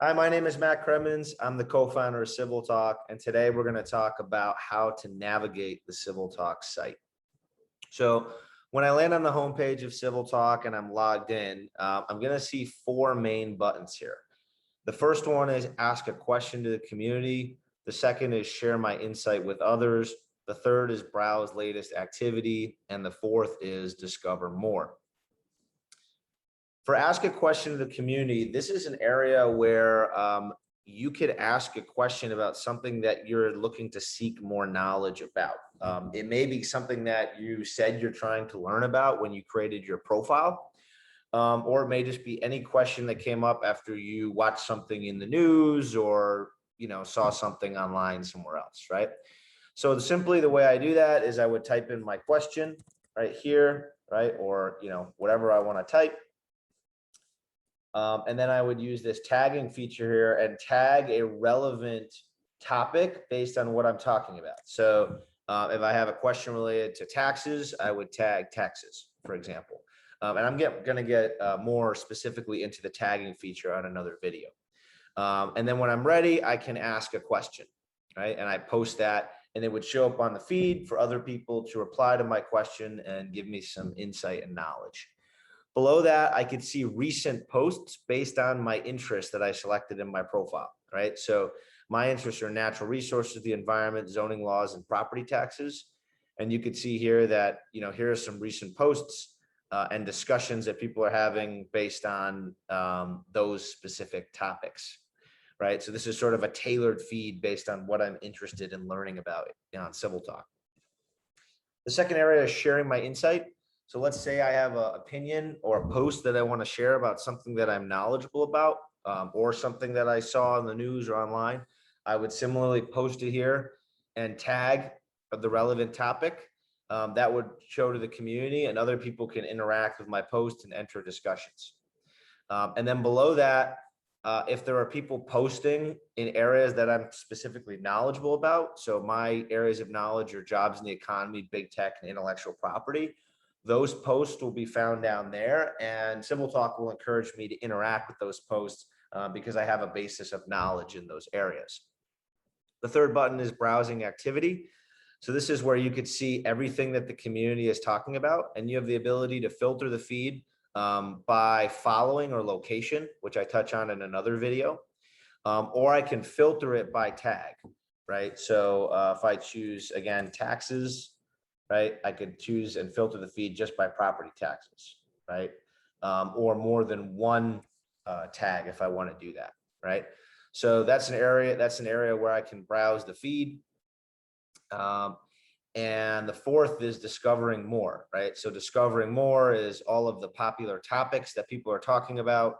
Hi, my name is Matt Kremens. I'm the co-founder of CivilTalk, and today we're going to talk about how to navigate the CivilTalk site. So when I land on the homepage of CivilTalk and I'm logged in, I'm going to see four main buttons here. The first one is ask a question to the community. The second is share my insight with others. The third is browse latest activity. And the fourth is discover more. For ask a question to the community, this is an area where you could ask a question about something that you're looking to seek more knowledge about. It may be something that you said you're trying to learn about when you created your profile, or it may just be any question that came up after you watched something in the news or saw something online somewhere else, right? So simply the way I do that is I would type in my question right here, right, or whatever I want to type. And then I would use this tagging feature here and tag a relevant topic based on what I'm talking about. So if I have a question related to taxes, I would tag taxes, for example. And I'm going to get more specifically into the tagging feature on another video. And then when I'm ready, I can ask a question, right? And I post that, and it would show up on the feed for other people to reply to my question and give me some insight and knowledge. Below that, I could see recent posts based on my interests that I selected in my profile, right? So my interests are natural resources, the environment, zoning laws, and property taxes. And you could see here that, here are some recent posts and discussions that people are having based on those specific topics, right? So this is sort of a tailored feed based on what I'm interested in learning about on CivilTalk. The second area is sharing my insight. So let's say I have an opinion or a post that I want to share about something that I'm knowledgeable about, or something that I saw in the news or online. I would similarly post it here and tag the relevant topic. That would show to the community, and other people can interact with my post and enter discussions. And then below that, if there are people posting in areas that I'm specifically knowledgeable about, so my areas of knowledge are jobs in the economy, big tech, and intellectual property, those posts will be found down there, and CivilTalk will encourage me to interact with those posts because I have a basis of knowledge in those areas. The third button is browsing activity. So this is where you could see everything that the community is talking about, and you have the ability to filter the feed by following or location, which I touch on in another video, or I can filter it by tag, right? So if I choose, again, taxes, right, I could choose and filter the feed just by property taxes, right? Or more than one tag if I want to do that, right? So that's an area where I can browse the feed. And the fourth is discovering more, right? So discovering more is all of the popular topics that people are talking about,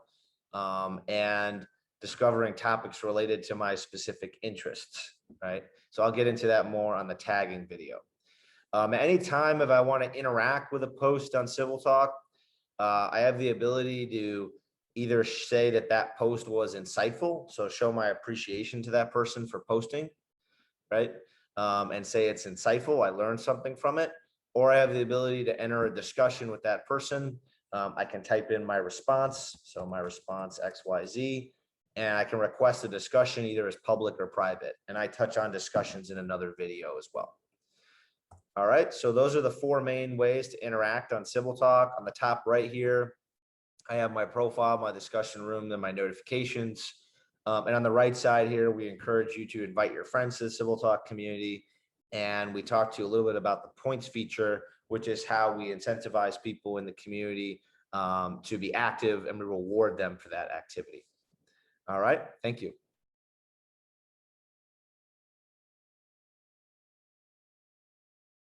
and discovering topics related to my specific interests, right? So I'll get into that more on the tagging video. Anytime if I want to interact with a post on CivilTalk, I have the ability to either say that that post was insightful, so show my appreciation to that person for posting, right? And say it's insightful, I learned something from it, or I have the ability to enter a discussion with that person. I can type in my response, so my response XYZ, and I can request a discussion either as public or private, and I touch on discussions in another video as well. All right, so those are the four main ways to interact on CivilTalk. On the top right here, I have my profile, my discussion room, then my notifications. And on the right side here, we encourage you to invite your friends to the CivilTalk community. And we talked to you a little bit about the points feature, which is how we incentivize people in the community to be active, and we reward them for that activity. All right, thank you.